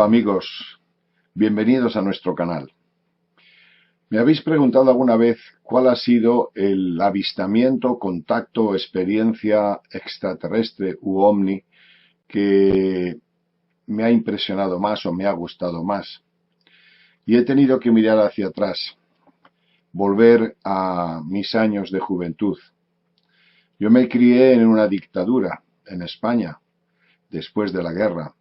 Hola amigos, bienvenidos a nuestro canal. Me habéis preguntado alguna vez cuál ha sido el avistamiento, contacto o experiencia extraterrestre u ovni que me ha impresionado más o me ha gustado más. Y he tenido que mirar hacia atrás, volver a mis años de juventud. Yo me crié en una dictadura en España, después de la guerra.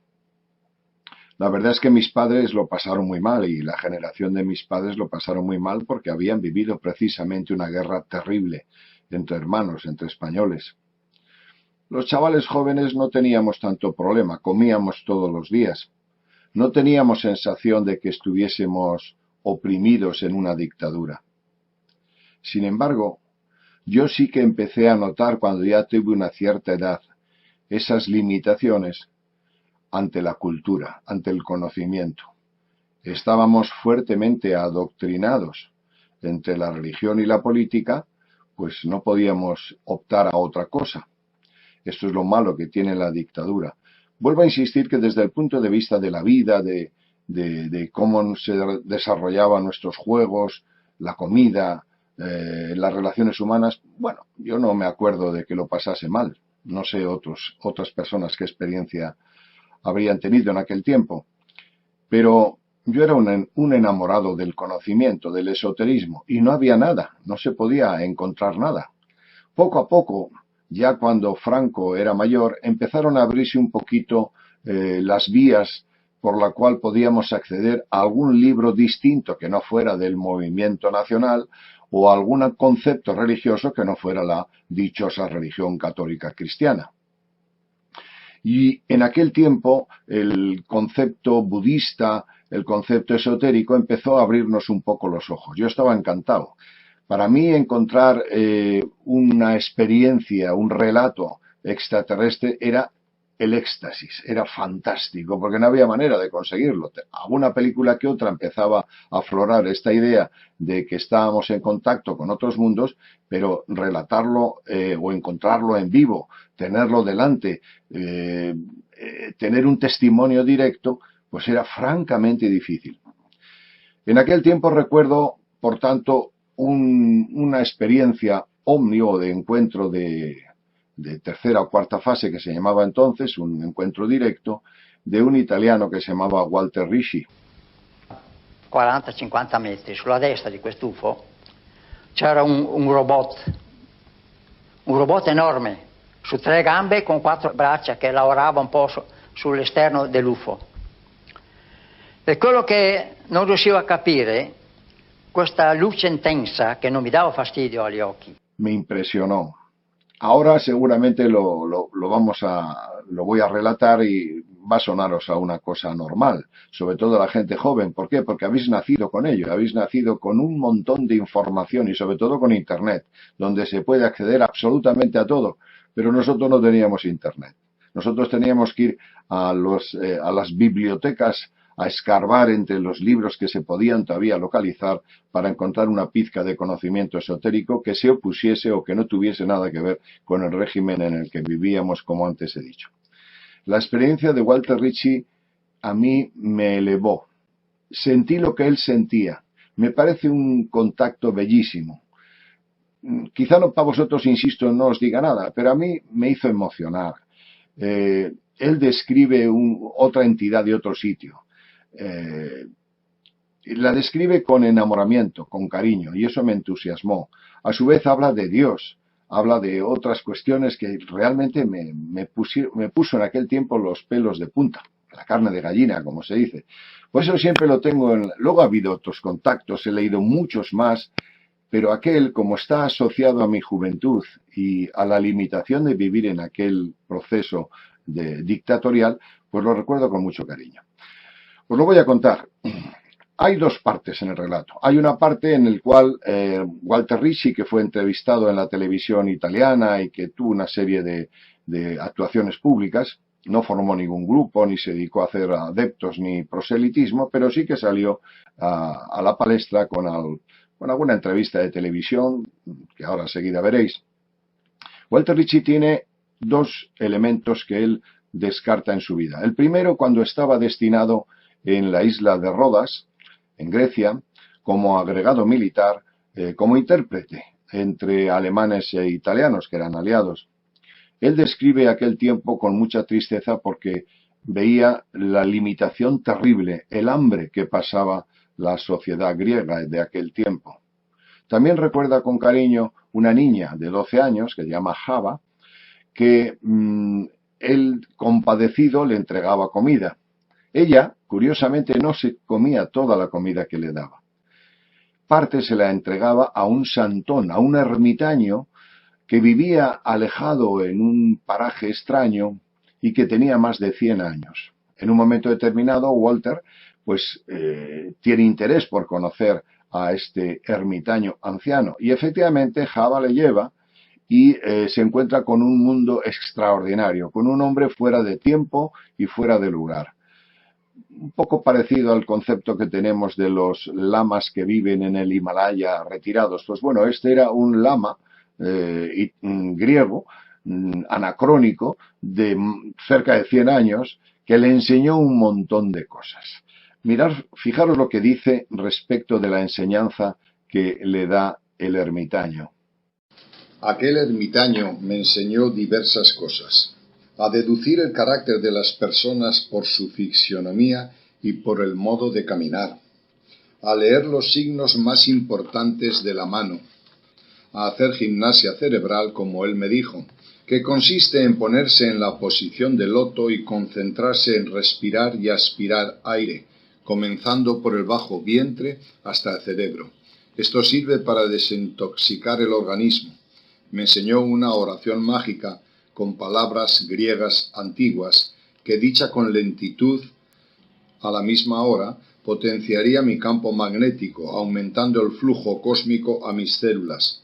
La verdad es que mis padres lo pasaron muy mal y la generación de mis padres lo pasaron muy mal porque habían vivido precisamente una guerra terrible entre hermanos, entre españoles. Los chavales jóvenes no teníamos tanto problema, comíamos todos los días. No teníamos sensación de que estuviésemos oprimidos en una dictadura. Sin embargo, yo sí que empecé a notar cuando ya tuve una cierta edad esas limitaciones ante la cultura, ante el conocimiento. Estábamos fuertemente adoctrinados entre la religión y la política, pues no podíamos optar a otra cosa. Esto es lo malo que tiene la dictadura. Vuelvo a insistir que desde el punto de vista de la vida, de cómo se desarrollaban nuestros juegos, la comida, las relaciones humanas, bueno, yo no me acuerdo de que lo pasase mal. No sé otras personas qué experiencia habrían tenido en aquel tiempo. Pero yo era un enamorado del conocimiento, del esoterismo, y no había nada, no se podía encontrar nada. Poco a poco, ya cuando Franco era mayor, empezaron a abrirse un poquito las vías por la cual podíamos acceder a algún libro distinto que no fuera del movimiento nacional o algún concepto religioso que no fuera la dichosa religión católica cristiana. Y en aquel tiempo el concepto budista, el concepto esotérico empezó a abrirnos un poco los ojos. Yo estaba encantado. Para mí encontrar una experiencia, un relato extraterrestre era el éxtasis, era fantástico, porque no había manera de conseguirlo. Alguna película que otra empezaba a aflorar esta idea de que estábamos en contacto con otros mundos, pero relatarlo o encontrarlo en vivo, tenerlo delante, tener un testimonio directo, pues era francamente difícil. En aquel tiempo recuerdo, por tanto, una experiencia ovni o de encuentro de tercera o cuarta fase que se llamaba entonces, un encuentro directo, de un italiano che si chiamava Walter Ricci. 40-50 metri sulla destra di quest'UFO c'era un robot enorme, su 3 gambe con 4 braccia che lavorava un po' sull'esterno dell'UFO. E quello che non riuscivo a capire, questa luce intensa che non mi dava fastidio agli occhi. Me impresionó. Ahora seguramente lo voy a relatar y va a sonaros a una cosa normal, sobre todo a la gente joven. ¿Por qué? Porque habéis nacido con ello, habéis nacido con un montón de información y sobre todo con Internet, donde se puede acceder absolutamente a todo, pero nosotros no teníamos Internet. Nosotros teníamos que ir a las bibliotecas a escarbar entre los libros que se podían todavía localizar para encontrar una pizca de conocimiento esotérico que se opusiese o que no tuviese nada que ver con el régimen en el que vivíamos, como antes he dicho. La experiencia de Walter Ricci a mí me elevó. Sentí lo que él sentía. Me parece un contacto bellísimo. Quizá no para vosotros, insisto, no os diga nada, pero a mí me hizo emocionar. Él describe otra entidad de otro sitio. La describe con enamoramiento, con cariño, y eso me entusiasmó. A su vez habla de Dios, habla de otras cuestiones que realmente me puso en aquel tiempo los pelos de punta, la carne de gallina, como se dice. Por eso siempre lo tengo Luego ha habido otros contactos, he leído muchos más, pero aquel, como está asociado a mi juventud y a la limitación de vivir en aquel proceso dictatorial, pues lo recuerdo con mucho cariño. Os lo voy a contar. Hay dos partes en el relato. Hay una parte en la cual Walter Ricci, que fue entrevistado en la televisión italiana y que tuvo una serie de actuaciones públicas, no formó ningún grupo, ni se dedicó a hacer adeptos ni proselitismo, pero sí que salió a la palestra con alguna entrevista de televisión, que ahora enseguida veréis. Walter Ricci tiene dos elementos que él descarta en su vida. El primero, cuando estaba destinado en la isla de Rodas, en Grecia, como agregado militar, como intérprete entre alemanes e italianos, que eran aliados. Él describe aquel tiempo con mucha tristeza porque veía la limitación terrible, el hambre que pasaba la sociedad griega de aquel tiempo. También recuerda con cariño una niña de 12 años, que se llama Java, que él, compadecido, le entregaba comida. Ella, curiosamente, no se comía toda la comida que le daba. Parte se la entregaba a un santón, a un ermitaño que vivía alejado en un paraje extraño y que tenía más de 100 años. En un momento determinado, Walter tiene interés por conocer a este ermitaño anciano y efectivamente Java le lleva y se encuentra con un mundo extraordinario, con un hombre fuera de tiempo y fuera de lugar. Un poco parecido al concepto que tenemos de los lamas que viven en el Himalaya retirados. Pues bueno, este era un lama griego, anacrónico, de cerca de 100 años, que le enseñó un montón de cosas. Fijaros lo que dice respecto de la enseñanza que le da el ermitaño. Aquel ermitaño me enseñó diversas cosas. A deducir el carácter de las personas por su fisionomía y por el modo de caminar. A leer los signos más importantes de la mano. A hacer gimnasia cerebral, como él me dijo, que consiste en ponerse en la posición de loto y concentrarse en respirar y aspirar aire, comenzando por el bajo vientre hasta el cerebro. Esto sirve para desintoxicar el organismo. Me enseñó una oración mágica con palabras griegas antiguas, que dicha con lentitud a la misma hora, potenciaría mi campo magnético, aumentando el flujo cósmico a mis células.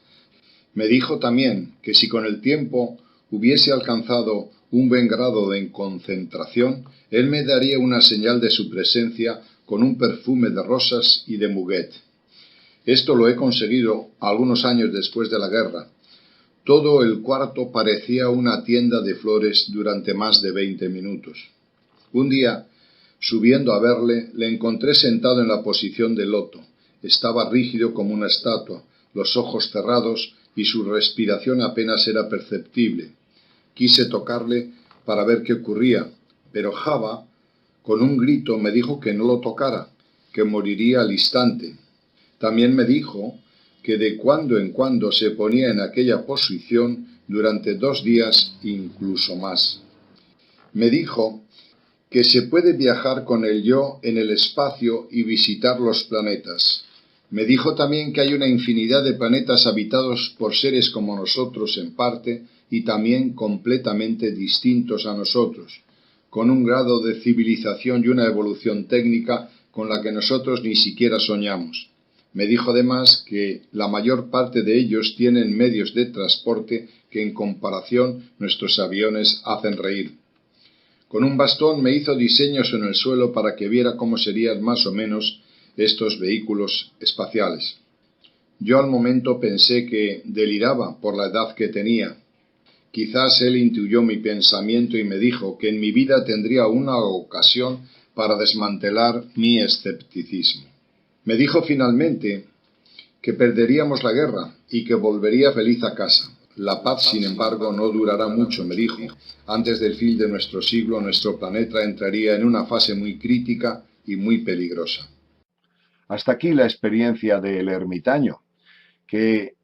Me dijo también que si con el tiempo hubiese alcanzado un buen grado de concentración, él me daría una señal de su presencia con un perfume de rosas y de muguet. Esto lo he conseguido algunos años después de la guerra. Todo el cuarto parecía una tienda de flores durante más de 20 minutos. Un día, subiendo a verle, le encontré sentado en la posición de loto. Estaba rígido como una estatua, los ojos cerrados y su respiración apenas era perceptible. Quise tocarle para ver qué ocurría, pero Java, con un grito, me dijo que no lo tocara, que moriría al instante. También me dijo que de cuando en cuando se ponía en aquella posición durante 2 días, incluso más. Me dijo que se puede viajar con el yo en el espacio y visitar los planetas. Me dijo también que hay una infinidad de planetas habitados por seres como nosotros en parte y también completamente distintos a nosotros, con un grado de civilización y una evolución técnica con la que nosotros ni siquiera soñamos. Me dijo además que la mayor parte de ellos tienen medios de transporte que en comparación nuestros aviones hacen reír. Con un bastón me hizo diseños en el suelo para que viera cómo serían más o menos estos vehículos espaciales. Yo al momento pensé que deliraba por la edad que tenía. Quizás él intuyó mi pensamiento y me dijo que en mi vida tendría una ocasión para desmantelar mi escepticismo. Me dijo finalmente que perderíamos la guerra y que volvería feliz a casa. La paz, sin embargo, no durará mucho, me dijo. Antes del fin de nuestro siglo, nuestro planeta entraría en una fase muy crítica y muy peligrosa. Hasta aquí la experiencia del ermitaño, que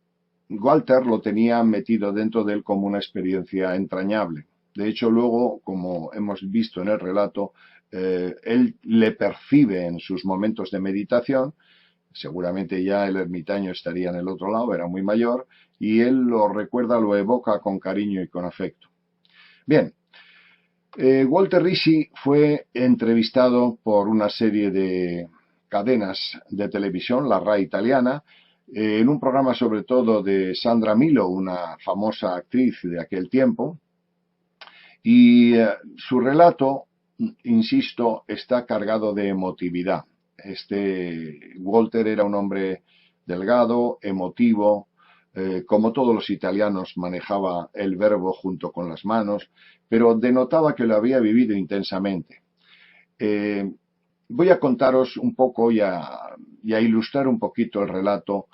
Walter lo tenía metido dentro de él como una experiencia entrañable. De hecho, luego, como hemos visto en el relato, él le percibe en sus momentos de meditación. Seguramente ya el ermitaño estaría en el otro lado, era muy mayor, y él lo recuerda, lo evoca con cariño y con afecto. Bien, Walter Ricci fue entrevistado por una serie de cadenas de televisión, la RAI italiana, en un programa sobre todo de Sandra Milo, una famosa actriz de aquel tiempo, y su relato, insisto, está cargado de emotividad. Walter era un hombre delgado, emotivo, como todos los italianos manejaba el verbo junto con las manos, pero denotaba que lo había vivido intensamente. Voy a contaros un poco y a ilustrar un poquito el relato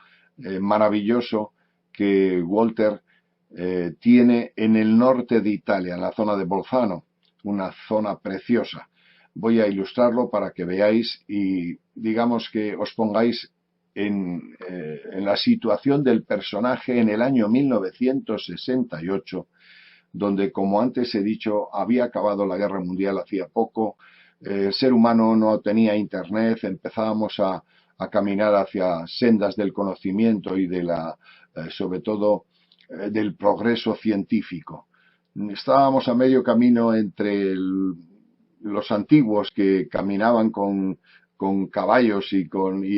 maravilloso que Walter tiene en el norte de Italia, en la zona de Bolzano, una zona preciosa. Voy a ilustrarlo para que veáis y digamos que os pongáis en la situación del personaje en el año 1968, donde, como antes he dicho, había acabado la Guerra Mundial hacía poco, el ser humano no tenía internet, empezábamos a caminar hacia sendas del conocimiento y de sobre todo del progreso científico. Estábamos a medio camino entre los antiguos que caminaban con caballos y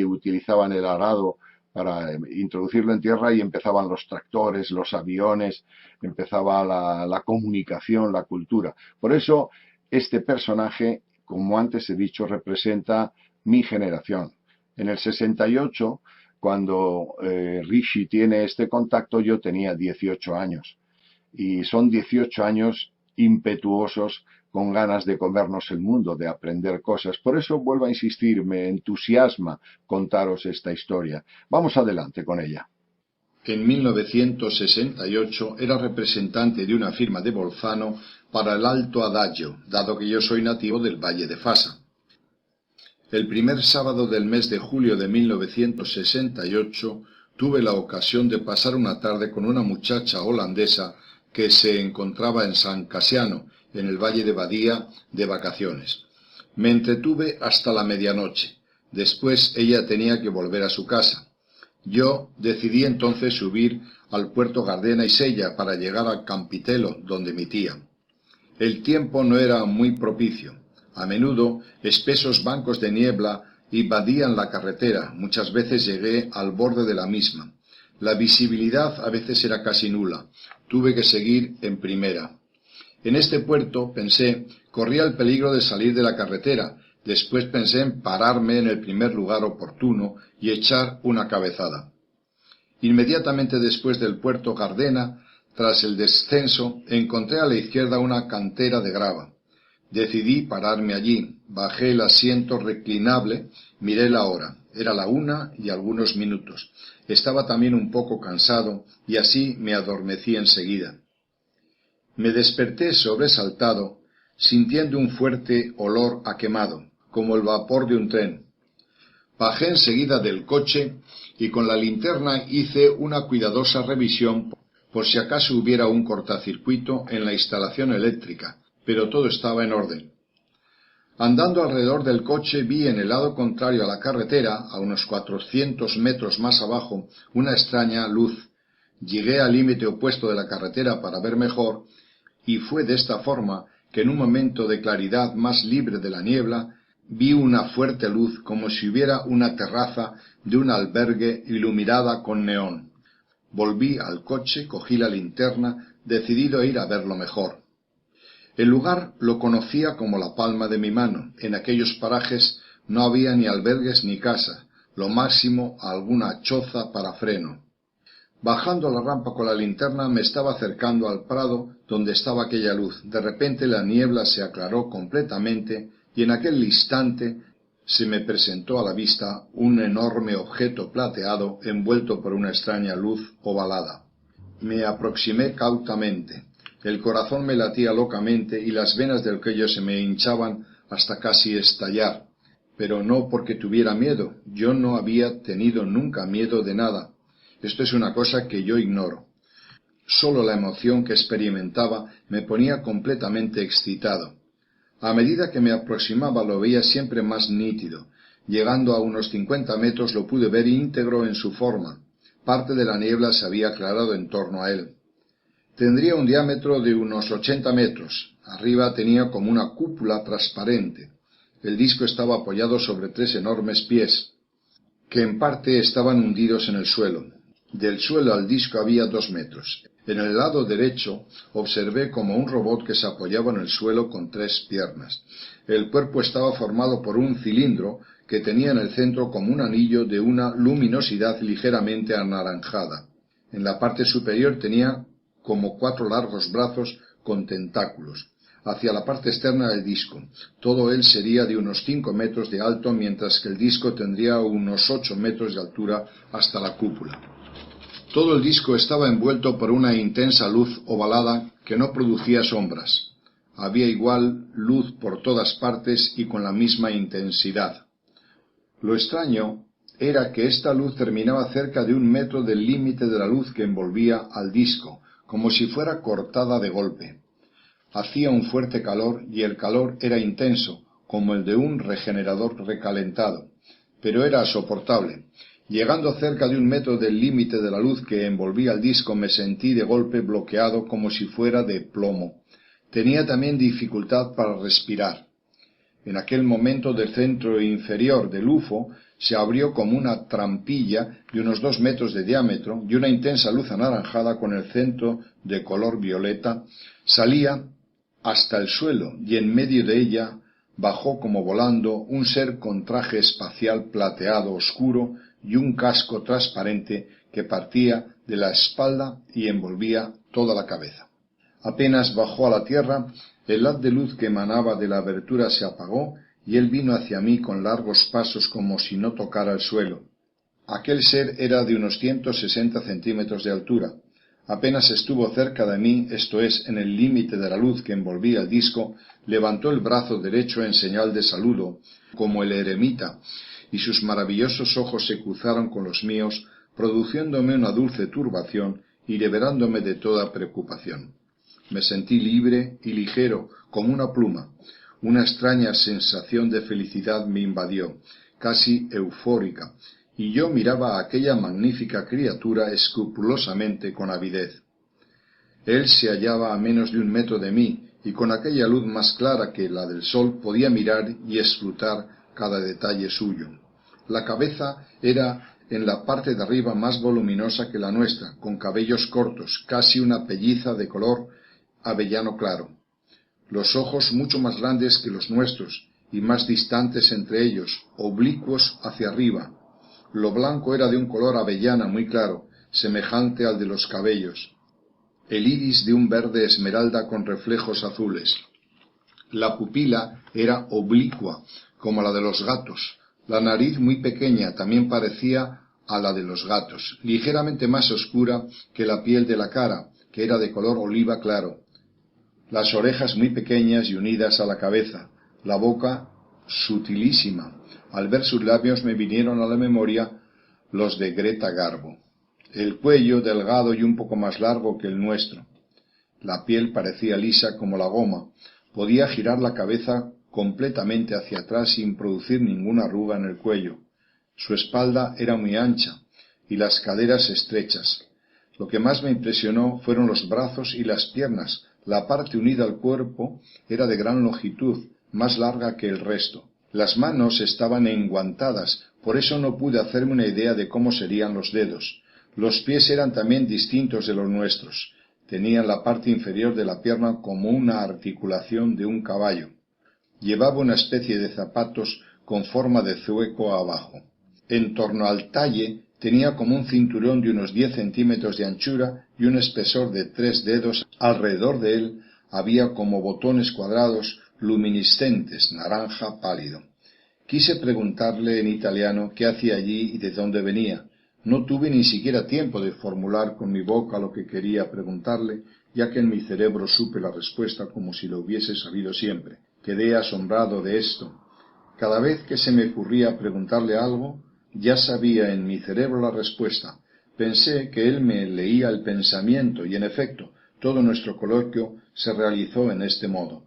utilizaban el arado para introducirlo en tierra, y empezaban los tractores, los aviones, empezaba la comunicación, la cultura. Por eso este personaje, como antes he dicho, representa mi generación. En el 68, cuando Rishi tiene este contacto, yo tenía 18 años. Y son 18 años impetuosos, con ganas de comernos el mundo, de aprender cosas. Por eso vuelvo a insistir, me entusiasma contaros esta historia. Vamos adelante con ella. En 1968 era representante de una firma de Bolzano para el Alto Adagio, dado que yo soy nativo del Valle de Fasa. El primer sábado del mes de julio de 1968 tuve la ocasión de pasar una tarde con una muchacha holandesa que se encontraba en San Casiano, en el Valle de Badía, de vacaciones. Me entretuve hasta la medianoche. Después ella tenía que volver a su casa. Yo decidí entonces subir al puerto Gardena y Sella para llegar a Campitello, donde mi tía. El tiempo no era muy propicio. A menudo espesos bancos de niebla invadían la carretera. Muchas veces llegué al borde de la misma. La visibilidad a veces era casi nula. Tuve que seguir en primera. En este puerto, pensé, corría el peligro de salir de la carretera. Después pensé en pararme en el primer lugar oportuno y echar una cabezada. Inmediatamente después del puerto Gardena, tras el descenso, encontré a la izquierda una cantera de grava. Decidí pararme allí, bajé el asiento reclinable, miré la hora. Era la 1 y algunos minutos. Estaba también un poco cansado y así me adormecí enseguida. Me desperté sobresaltado, sintiendo un fuerte olor a quemado, como el vapor de un tren. Bajé enseguida del coche y con la linterna hice una cuidadosa revisión por si acaso hubiera un cortacircuito en la instalación eléctrica, pero todo estaba en orden. Andando alrededor del coche vi en el lado contrario a la carretera, a unos 400 metros más abajo, una extraña luz. Llegué al límite opuesto de la carretera para ver mejor, y fue de esta forma que en un momento de claridad más libre de la niebla, vi una fuerte luz como si hubiera una terraza de un albergue iluminada con neón. Volví al coche, cogí la linterna, decidido a ir a verlo mejor. El lugar lo conocía como la palma de mi mano. En aquellos parajes no había ni albergues ni casas, lo máximo alguna choza para freno. Bajando la rampa con la linterna me estaba acercando al prado donde estaba aquella luz. De repente la niebla se aclaró completamente y en aquel instante se me presentó a la vista un enorme objeto plateado envuelto por una extraña luz ovalada. Me aproximé cautamente. El corazón me latía locamente y las venas del cuello se me hinchaban hasta casi estallar. Pero no porque tuviera miedo. Yo no había tenido nunca miedo de nada. Esto es una cosa que yo ignoro. Solo la emoción que experimentaba me ponía completamente excitado. A medida que me aproximaba lo veía siempre más nítido. Llegando a unos 50 metros lo pude ver íntegro en su forma. Parte de la niebla se había aclarado en torno a él. Tendría un diámetro de unos 80 metros. Arriba tenía como una cúpula transparente. El disco estaba apoyado sobre 3 enormes pies, que en parte estaban hundidos en el suelo. Del suelo al disco había 2 metros. En el lado derecho observé como un robot que se apoyaba en el suelo con 3 piernas. El cuerpo estaba formado por un cilindro que tenía en el centro como un anillo de una luminosidad ligeramente anaranjada. En la parte superior tenía como 4 largos brazos con tentáculos. hacia la parte externa del disco. Todo él sería de unos 5 metros de alto, mientras que el disco tendría unos 8 metros de altura hasta la cúpula. Todo el disco estaba envuelto por una intensa luz ovalada que no producía sombras. Había igual luz por todas partes y con la misma intensidad. Lo extraño era que esta luz terminaba cerca de 1 metro del límite de la luz que envolvía al disco, como si fuera cortada de golpe. Hacía un fuerte calor y el calor era intenso, como el de un regenerador recalentado, pero era soportable. Llegando cerca de 1 metro del límite de la luz que envolvía el disco, me sentí de golpe bloqueado como si fuera de plomo. Tenía también dificultad para respirar. En aquel momento, del centro inferior del UFO se abrió como una trampilla de unos 2 metros de diámetro, y una intensa luz anaranjada con el centro de color violeta salía hasta el suelo, y en medio de ella bajó como volando un ser con traje espacial plateado oscuro y un casco transparente que partía de la espalda y envolvía toda la cabeza. Apenas bajó a la tierra, el haz de luz que emanaba de la abertura se apagó y él vino hacia mí con largos pasos como si no tocara el suelo. Aquel ser era de unos 160 centímetros de altura. Apenas estuvo cerca de mí, esto es, en el límite de la luz que envolvía el disco, levantó el brazo derecho en señal de saludo, como el eremita, y sus maravillosos ojos se cruzaron con los míos, produciéndome una dulce turbación y liberándome de toda preocupación. Me sentí libre y ligero como una pluma. Una extraña sensación de felicidad me invadió, casi eufórica, y yo miraba a aquella magnífica criatura escrupulosamente con avidez. Él se hallaba a menos de 1 metro de mí, y con aquella luz más clara que la del sol podía mirar y escrutar cada detalle suyo. La cabeza era en la parte de arriba más voluminosa que la nuestra, con cabellos cortos, casi una pelliza de color avellano claro. Los ojos mucho más grandes que los nuestros, y más distantes entre ellos, oblicuos hacia arriba. Lo blanco era de un color avellana muy claro, semejante al de los cabellos. El iris de un verde esmeralda con reflejos azules. La pupila era oblicua, como la de los gatos. La nariz muy pequeña, también parecía a la de los gatos, ligeramente más oscura que la piel de la cara, que era de color oliva claro. Las orejas muy pequeñas y unidas a la cabeza, la boca sutilísima. Al ver sus labios me vinieron a la memoria los de Greta Garbo. El cuello delgado y un poco más largo que el nuestro. La piel parecía lisa como la goma. Podía girar la cabeza completamente hacia atrás sin producir ninguna arruga en el cuello. Su espalda era muy ancha y las caderas estrechas. Lo que más me impresionó fueron los brazos y las piernas. La parte unida al cuerpo era de gran longitud, más larga que el resto. Las manos estaban enguantadas, por eso no pude hacerme una idea de cómo serían los dedos. Los pies eran también distintos de los nuestros. Tenían la parte inferior de la pierna como una articulación de un caballo. Llevaba una especie de zapatos con forma de zueco abajo. En torno al talle tenía como un cinturón de unos 10 centímetros de anchura y un espesor de 3 dedos. Alrededor de él había como botones cuadrados luminiscentes, naranja pálido. Quise preguntarle en italiano qué hacía allí y de dónde venía. No tuve ni siquiera tiempo de formular con mi boca lo que quería preguntarle, ya que en mi cerebro supe la respuesta como si lo hubiese sabido siempre. Quedé asombrado de esto. Cada vez que se me ocurría preguntarle algo, ya sabía en mi cerebro la respuesta. Pensé que él me leía el pensamiento y, en efecto, todo nuestro coloquio se realizó en este modo.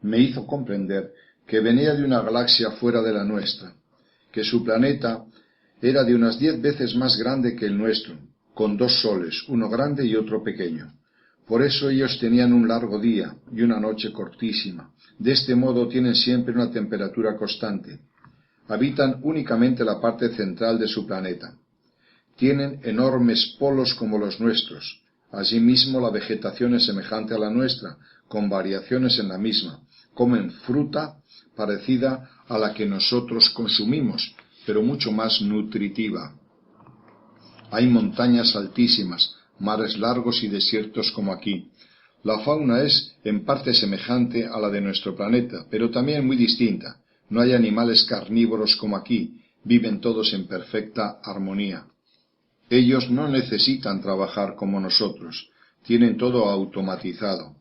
Me hizo comprender que venía de una galaxia fuera de la nuestra, que su planeta era de unas 10 veces más grande que el nuestro, con 2 soles, uno grande y otro pequeño. Por eso ellos tenían un largo día y una noche cortísima. De este modo tienen siempre una temperatura constante. Habitan únicamente la parte central de su planeta. Tienen enormes polos como los nuestros. Asimismo, la vegetación es semejante a la nuestra, con variaciones en la misma. Comen fruta parecida a la que nosotros consumimos, pero mucho más nutritiva. Hay montañas altísimas, mares largos y desiertos como aquí. La fauna es en parte semejante a la de nuestro planeta, pero también muy distinta. No hay animales carnívoros como aquí, viven todos en perfecta armonía. Ellos no necesitan trabajar como nosotros, tienen todo automatizado.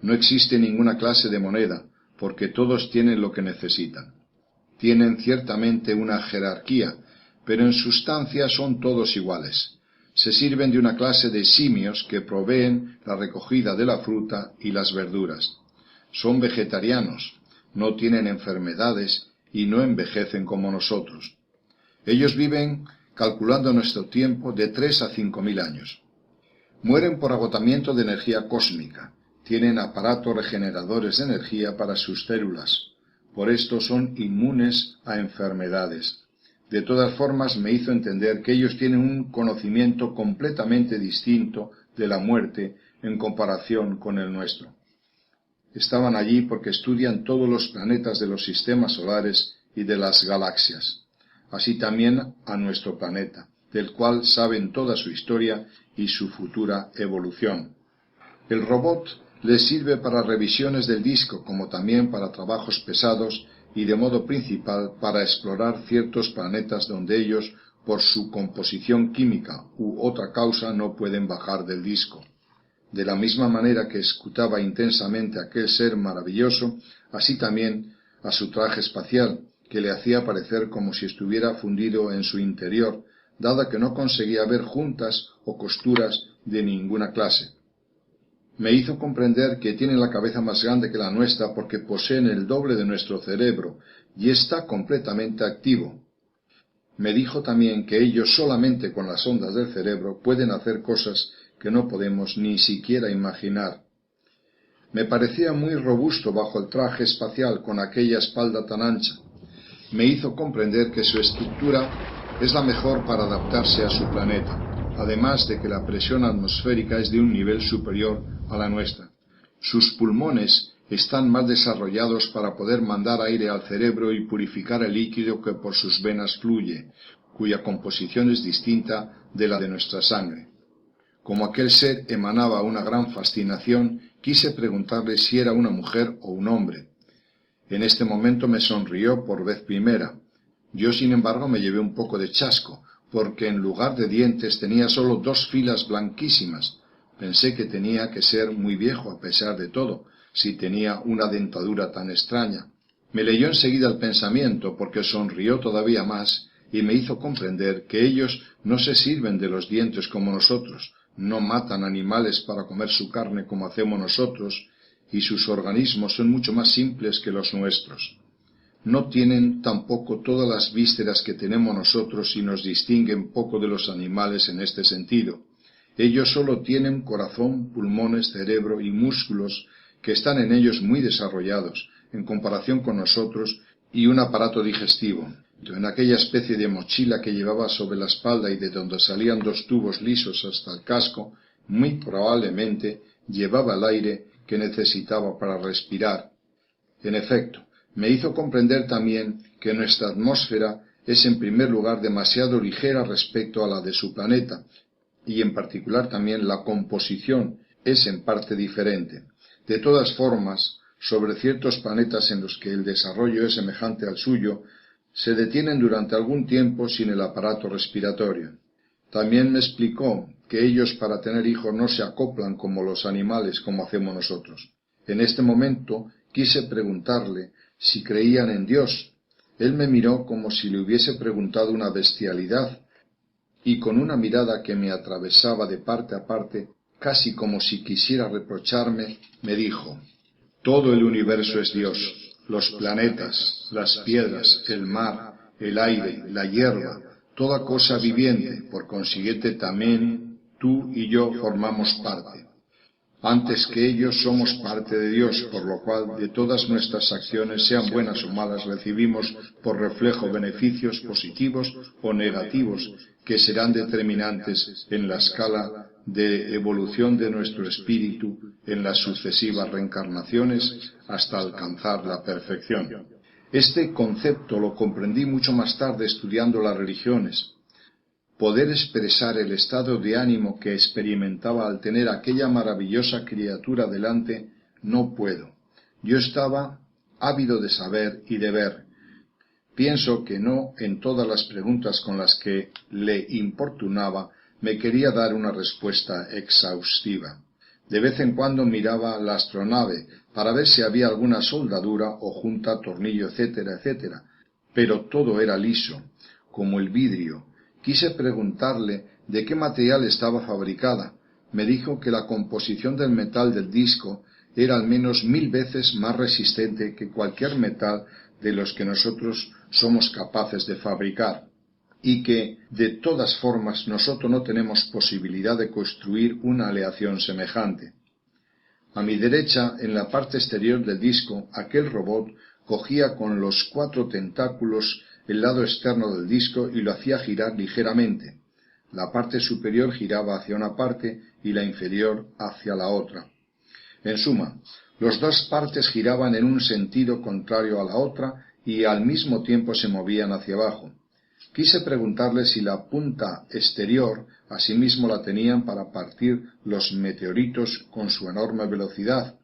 No existe ninguna clase de moneda, porque todos tienen lo que necesitan. Tienen ciertamente una jerarquía, pero en sustancia son todos iguales. Se sirven de una clase de simios que proveen la recogida de la fruta y las verduras. Son vegetarianos, no tienen enfermedades y no envejecen como nosotros. Ellos viven, calculando nuestro tiempo, de 3 a 5.000 años. Mueren por agotamiento de energía cósmica. Tienen aparatos regeneradores de energía para sus células. Por esto son inmunes a enfermedades. De todas formas, me hizo entender que ellos tienen un conocimiento completamente distinto de la muerte en comparación con el nuestro. Estaban allí porque estudian todos los planetas de los sistemas solares y de las galaxias, así también a nuestro planeta, del cual saben toda su historia y su futura evolución. El robot les sirve para revisiones del disco, como también para trabajos pesados y de modo principal para explorar ciertos planetas donde ellos, por su composición química u otra causa, no pueden bajar del disco. De la misma manera que escrutaba intensamente a aquel ser maravilloso, así también a su traje espacial, que le hacía parecer como si estuviera fundido en su interior, dada que no conseguía ver juntas o costuras de ninguna clase. Me hizo comprender que tienen la cabeza más grande que la nuestra porque poseen el doble de nuestro cerebro y está completamente activo. Me dijo también que ellos solamente con las ondas del cerebro pueden hacer cosas que no podemos ni siquiera imaginar. Me parecía muy robusto bajo el traje espacial con aquella espalda tan ancha. Me hizo comprender que su estructura es la mejor para adaptarse a su planeta, además de que la presión atmosférica es de un nivel superior a la nuestra. Sus pulmones están más desarrollados para poder mandar aire al cerebro y purificar el líquido que por sus venas fluye, cuya composición es distinta de la de nuestra sangre. Como aquel ser emanaba una gran fascinación, quise preguntarle si era una mujer o un hombre. En este momento me sonrió por vez primera. Yo, sin embargo, me llevé un poco de chasco, porque en lugar de dientes tenía solo 2 filas blanquísimas. Pensé que tenía que ser muy viejo a pesar de todo, si tenía una dentadura tan extraña. Me leyó enseguida el pensamiento, porque sonrió todavía más y me hizo comprender que ellos no se sirven de los dientes como nosotros, no matan animales para comer su carne como hacemos nosotros, y sus organismos son mucho más simples que los nuestros. No tienen tampoco todas las vísceras que tenemos nosotros y nos distinguen poco de los animales en este sentido. Ellos solo tienen corazón, pulmones, cerebro y músculos que están en ellos muy desarrollados en comparación con nosotros y un aparato digestivo. En aquella especie de mochila que llevaba sobre la espalda y de donde salían 2 tubos lisos hasta el casco, muy probablemente llevaba el aire que necesitaba para respirar. En efecto, me hizo comprender también que nuestra atmósfera es en primer lugar demasiado ligera respecto a la de su planeta, y en particular también la composición es en parte diferente. De todas formas, sobre ciertos planetas en los que el desarrollo es semejante al suyo, se detienen durante algún tiempo sin el aparato respiratorio. También me explicó que ellos para tener hijos no se acoplan como los animales como hacemos nosotros. En este momento quise preguntarle si creían en Dios. Él me miró como si le hubiese preguntado una bestialidad, y con una mirada que me atravesaba de parte a parte, casi como si quisiera reprocharme, me dijo: todo el universo es Dios, los planetas, las piedras, el mar, el aire, la hierba, toda cosa viviente, por consiguiente también tú y yo formamos parte. Antes que ellos somos parte de Dios, por lo cual de todas nuestras acciones, sean buenas o malas, recibimos por reflejo beneficios positivos o negativos que serán determinantes en la escala de evolución de nuestro espíritu en las sucesivas reencarnaciones hasta alcanzar la perfección. Este concepto lo comprendí mucho más tarde estudiando las religiones. poder expresar el estado de ánimo que experimentaba al tener aquella maravillosa criatura delante, no puedo. Yo estaba ávido de saber y de ver. Pienso que no en todas las preguntas con las que le importunaba me quería dar una respuesta exhaustiva. De vez en cuando miraba la astronave para ver si había alguna soldadura o junta, tornillo, etcétera, etcétera, pero todo era liso, como el vidrio. Quise preguntarle de qué material estaba fabricada. Me dijo que la composición del metal del disco era al menos 1000 veces más resistente que cualquier metal de los que nosotros somos capaces de fabricar, y que, de todas formas, nosotros no tenemos posibilidad de construir una aleación semejante. A mi derecha, en la parte exterior del disco, aquel robot cogía con los 4 tentáculos el lado externo del disco y lo hacía girar ligeramente. La parte superior giraba hacia una parte y la inferior hacia la otra. En suma, las dos partes giraban en un sentido contrario a la otra y al mismo tiempo se movían hacia abajo. Quise preguntarle si la punta exterior asimismo la tenían para partir los meteoritos con su enorme velocidad.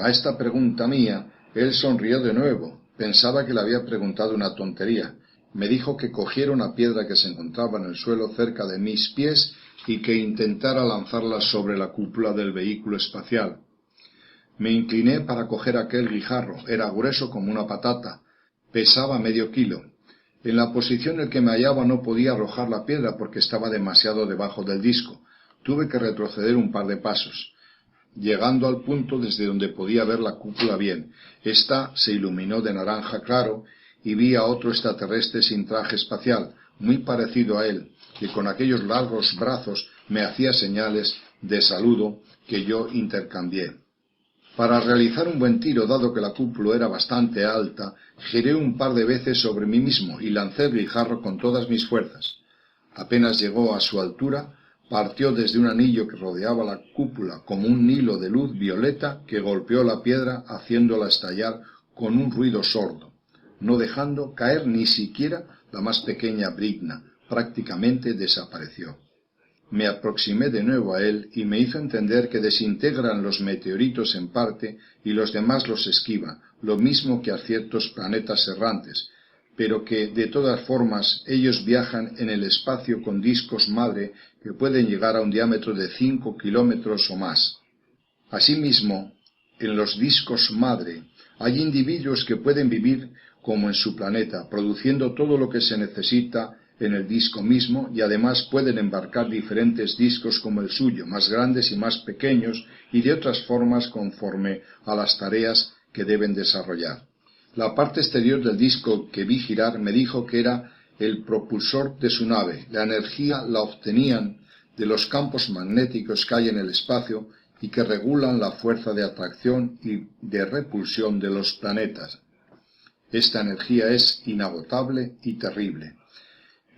A esta pregunta mía, él sonrió de nuevo. Pensaba que le había preguntado una tontería. Me dijo que cogiera una piedra que se encontraba en el suelo cerca de mis pies y que intentara lanzarla sobre la cúpula del vehículo espacial. Me incliné para coger aquel guijarro. Era grueso como una patata. Pesaba medio kilo. En la posición en que me hallaba no podía arrojar la piedra porque estaba demasiado debajo del disco. Tuve que retroceder un par de pasos, llegando al punto desde donde podía ver la cúpula bien. Esta se iluminó de naranja claro y vi a otro extraterrestre sin traje espacial, muy parecido a él, que con aquellos largos brazos me hacía señales de saludo que yo intercambié. Para realizar un buen tiro, dado que la cúpula era bastante alta, giré un par de veces sobre mí mismo y lancé el guijarro con todas mis fuerzas. Apenas llegó a su altura, partió desde un anillo que rodeaba la cúpula como un hilo de luz violeta que golpeó la piedra haciéndola estallar con un ruido sordo, no dejando caer ni siquiera la más pequeña brizna. Prácticamente desapareció. Me aproximé de nuevo a él y me hizo entender que desintegran los meteoritos en parte y los demás los esquivan, lo mismo que a ciertos planetas errantes, pero que de todas formas ellos viajan en el espacio con discos madre que pueden llegar a un diámetro de 5 kilómetros o más. Asimismo, en los discos madre hay individuos que pueden vivir como en su planeta, produciendo todo lo que se necesita en el disco mismo, y además pueden embarcar diferentes discos como el suyo, más grandes y más pequeños, y de otras formas conforme a las tareas que deben desarrollar. La parte exterior del disco que vi girar me dijo que era el propulsor de su nave. La energía la obtenían de los campos magnéticos que hay en el espacio y que regulan la fuerza de atracción y de repulsión de los planetas. Esta energía es inagotable y terrible.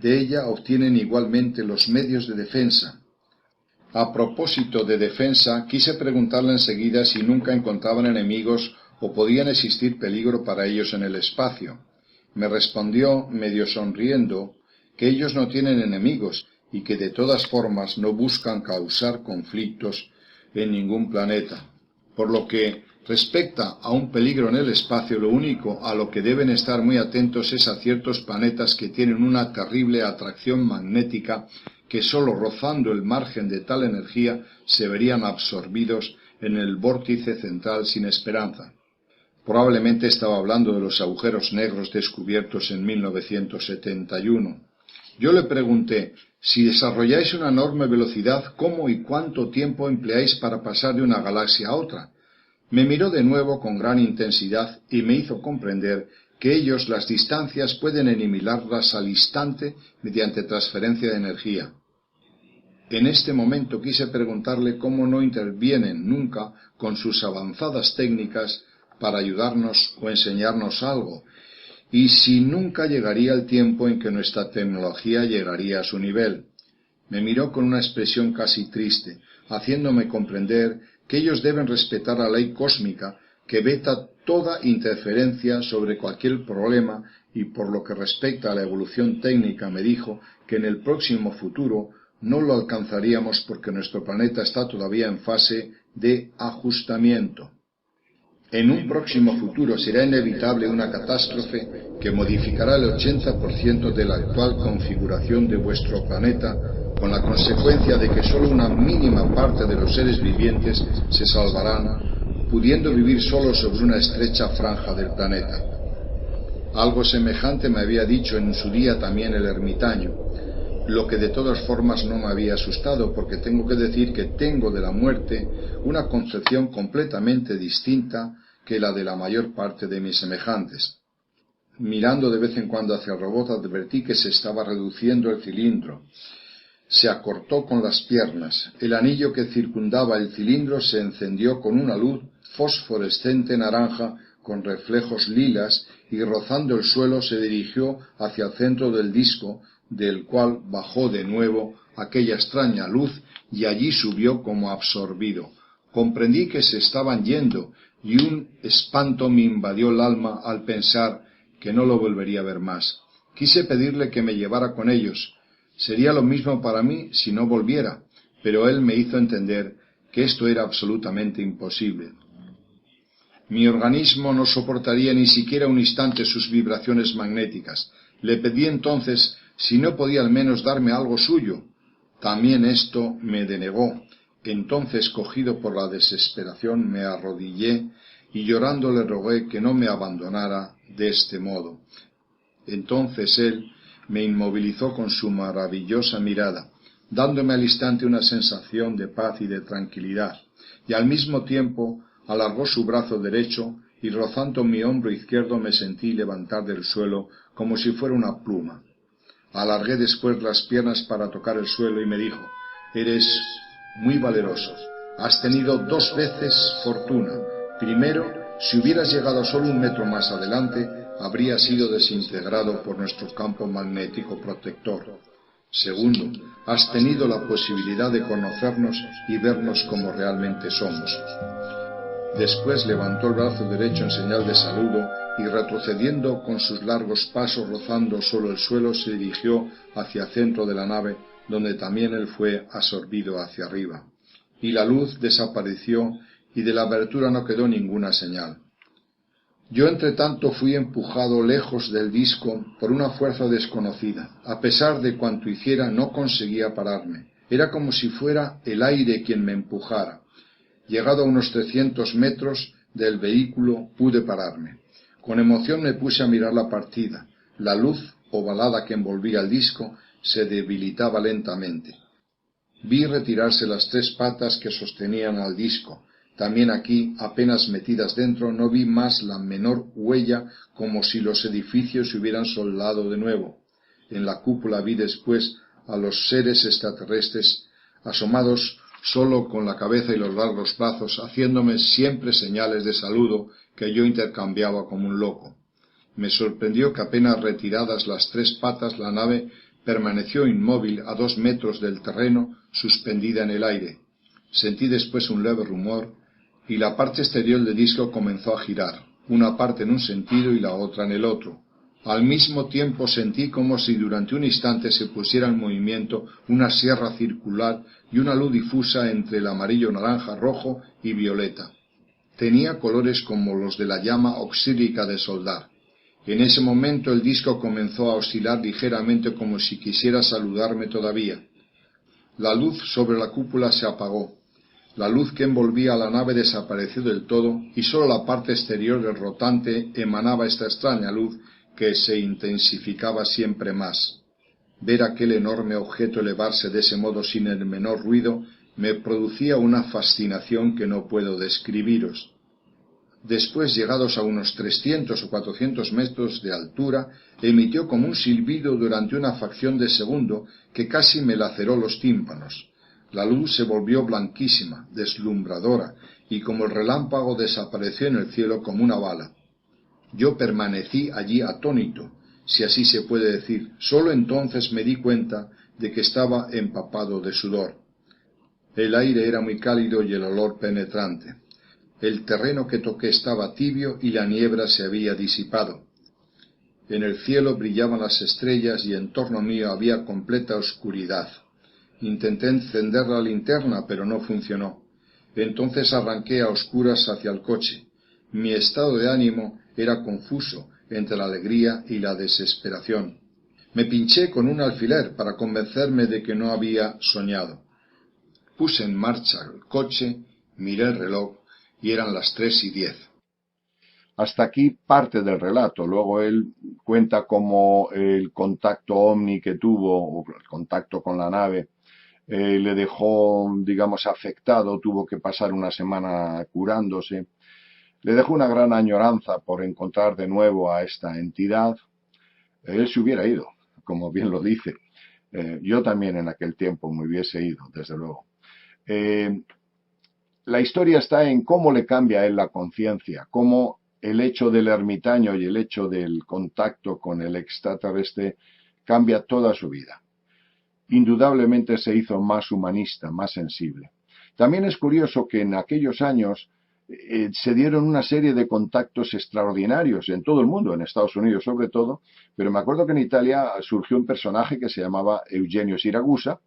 De ella obtienen igualmente los medios de defensa. A propósito de defensa, quise preguntarle enseguida si nunca encontraban enemigos o podían existir peligro para ellos en el espacio. Me respondió, medio sonriendo, que ellos no tienen enemigos y que de todas formas no buscan causar conflictos en ningún planeta. Por lo que respecta a un peligro en el espacio, lo único a lo que deben estar muy atentos es a ciertos planetas que tienen una terrible atracción magnética que sólo rozando el margen de tal energía se verían absorbidos en el vórtice central sin esperanza. Probablemente estaba hablando de los agujeros negros descubiertos en 1971. Yo le pregunté, si desarrolláis una enorme velocidad, ¿cómo y cuánto tiempo empleáis para pasar de una galaxia a otra? Me miró de nuevo con gran intensidad y me hizo comprender que ellos las distancias pueden eliminarlas al instante mediante transferencia de energía. En este momento quise preguntarle cómo no intervienen nunca con sus avanzadas técnicas para ayudarnos o enseñarnos algo, y si nunca llegaría el tiempo en que nuestra tecnología llegaría a su nivel. Me miró con una expresión casi triste, haciéndome comprender que ellos deben respetar la ley cósmica que veta toda interferencia sobre cualquier problema, y por lo que respecta a la evolución técnica me dijo que en el próximo futuro no lo alcanzaríamos porque nuestro planeta está todavía en fase de ajustamiento. En un próximo futuro será inevitable una catástrofe que modificará el 80% de la actual configuración de vuestro planeta, con la consecuencia de que solo una mínima parte de los seres vivientes se salvarán, pudiendo vivir solo sobre una estrecha franja del planeta. Algo semejante me había dicho en su día también el ermitaño, lo que de todas formas no me había asustado, porque tengo que decir que tengo de la muerte una concepción completamente distinta que la de la mayor parte de mis semejantes. Mirando de vez en cuando hacia el robot advertí que se estaba reduciendo el cilindro. Se acortó con las piernas. El anillo que circundaba el cilindro se encendió con una luz fosforescente naranja con reflejos lilas y rozando el suelo se dirigió hacia el centro del disco, del cual bajó de nuevo aquella extraña luz y allí subió como absorbido. Comprendí que se estaban yendo y un espanto me invadió el alma al pensar que no lo volvería a ver más. Quise pedirle que me llevara con ellos. Sería lo mismo para mí si no volviera, pero él me hizo entender que esto era absolutamente imposible. Mi organismo no soportaría ni siquiera un instante sus vibraciones magnéticas. Le pedí entonces si no podía al menos darme algo suyo. También esto me denegó. Entonces, cogido por la desesperación, me arrodillé y llorando le rogué que no me abandonara de este modo. Entonces él me inmovilizó con su maravillosa mirada, dándome al instante una sensación de paz y de tranquilidad, y al mismo tiempo alargó su brazo derecho y rozando mi hombro izquierdo me sentí levantar del suelo como si fuera una pluma. Alargué después las piernas para tocar el suelo y me dijo: «Eres muy valeroso. Has tenido 2 veces fortuna. Primero, si hubieras llegado solo 1 metro más adelante, habría sido desintegrado por nuestro campo magnético protector. Segundo, has tenido la posibilidad de conocernos y vernos como realmente somos». Después levantó el brazo derecho en señal de saludo y retrocediendo con sus largos pasos rozando solo el suelo se dirigió hacia el centro de la nave, donde también él fue absorbido hacia arriba. Y la luz desapareció y de la abertura no quedó ninguna señal. Yo entretanto fui empujado lejos del disco por una fuerza desconocida. A pesar de cuanto hiciera no conseguía pararme. Era como si fuera el aire quien me empujara. Llegado a unos 300 metros del vehículo pude pararme. Con emoción me puse a mirar la partida. La luz ovalada que envolvía el disco se debilitaba lentamente. Vi retirarse las 3 patas que sostenían al disco. También aquí, apenas metidas dentro, no vi más la menor huella, como si los edificios se hubieran soldado de nuevo. En la cúpula vi después a los seres extraterrestres asomados solo con la cabeza y los largos brazos, haciéndome siempre señales de saludo que yo intercambiaba como un loco. Me sorprendió que apenas retiradas las 3 patas la nave permaneció inmóvil a 2 metros del terreno, suspendida en el aire. Sentí después un leve rumor y la parte exterior del disco comenzó a girar, una parte en un sentido y la otra en el otro. Al mismo tiempo sentí como si durante un instante se pusiera en movimiento una sierra circular y una luz difusa entre el amarillo, naranja, rojo y violeta. Tenía colores como los de la llama oxídica de soldar. En ese momento el disco comenzó a oscilar ligeramente como si quisiera saludarme todavía. La luz sobre la cúpula se apagó. La luz que envolvía a la nave desapareció del todo y sólo la parte exterior del rotante emanaba esta extraña luz que se intensificaba siempre más. Ver aquel enorme objeto elevarse de ese modo sin el menor ruido me producía una fascinación que no puedo describiros. Después, llegados a unos 300 o 400 metros de altura, emitió como un silbido durante una fracción de segundo que casi me laceró los tímpanos. La luz se volvió blanquísima, deslumbradora, y como el relámpago desapareció en el cielo como una bala. Yo permanecí allí atónito, si así se puede decir. Sólo entonces me di cuenta de que estaba empapado de sudor. El aire era muy cálido y el olor penetrante. El terreno que toqué estaba tibio y la niebla se había disipado. En el cielo brillaban las estrellas y en torno mío había completa oscuridad. Intenté encender la linterna, pero no funcionó. Entonces arranqué a oscuras hacia el coche. Mi estado de ánimo era confuso entre la alegría y la desesperación. Me pinché con un alfiler para convencerme de que no había soñado. Puse en marcha el coche, miré el reloj y eran las 3:10. Hasta aquí parte del relato. Luego él cuenta cómo el contacto ovni que tuvo, o el contacto con la nave, le dejó, digamos, afectado, tuvo que pasar una semana curándose. Le dejó una gran añoranza por encontrar de nuevo a esta entidad. Él se hubiera ido, como bien lo dice. Yo también en aquel tiempo me hubiese ido, desde luego. La historia está en cómo le cambia a él la conciencia, cómo el hecho del ermitaño y el hecho del contacto con el extraterrestre cambia toda su vida. Indudablemente se hizo más humanista, más sensible. También es curioso que en aquellos años se dieron una serie de contactos extraordinarios en todo el mundo, en Estados Unidos sobre todo, pero me acuerdo que en Italia surgió un personaje que se llamaba Eugenio Siragusa.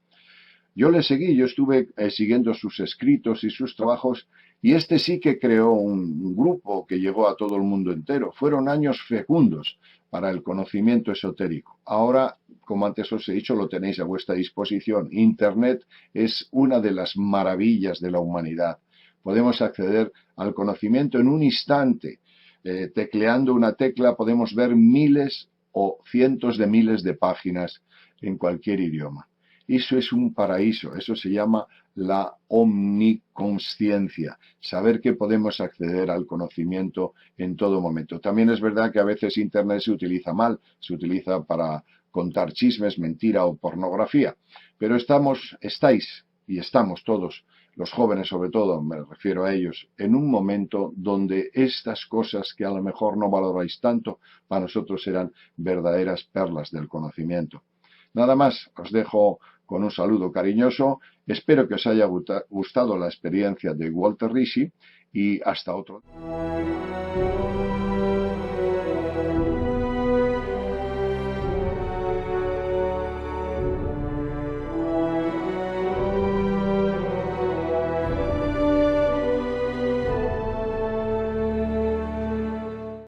Yo le seguí, yo estuve siguiendo sus escritos y sus trabajos, y este sí que creó un grupo que llegó a todo el mundo entero. Fueron años fecundos para el conocimiento esotérico. Ahora, como antes os he dicho, lo tenéis a vuestra disposición. Internet es una de las maravillas de la humanidad. Podemos acceder al conocimiento en un instante. Tecleando una tecla podemos ver miles o cientos de miles de páginas en cualquier idioma. Eso es un paraíso, eso se llama la omniconsciencia, saber que podemos acceder al conocimiento en todo momento. También es verdad que a veces Internet se utiliza mal, se utiliza para contar chismes, mentira o pornografía, pero estáis y estamos todos, los jóvenes sobre todo, me refiero a ellos, en un momento donde estas cosas que a lo mejor no valoráis tanto, para nosotros serán verdaderas perlas del conocimiento. Nada más, os dejo con un saludo cariñoso. Espero que os haya gustado la experiencia de Walter Ricci y hasta otro.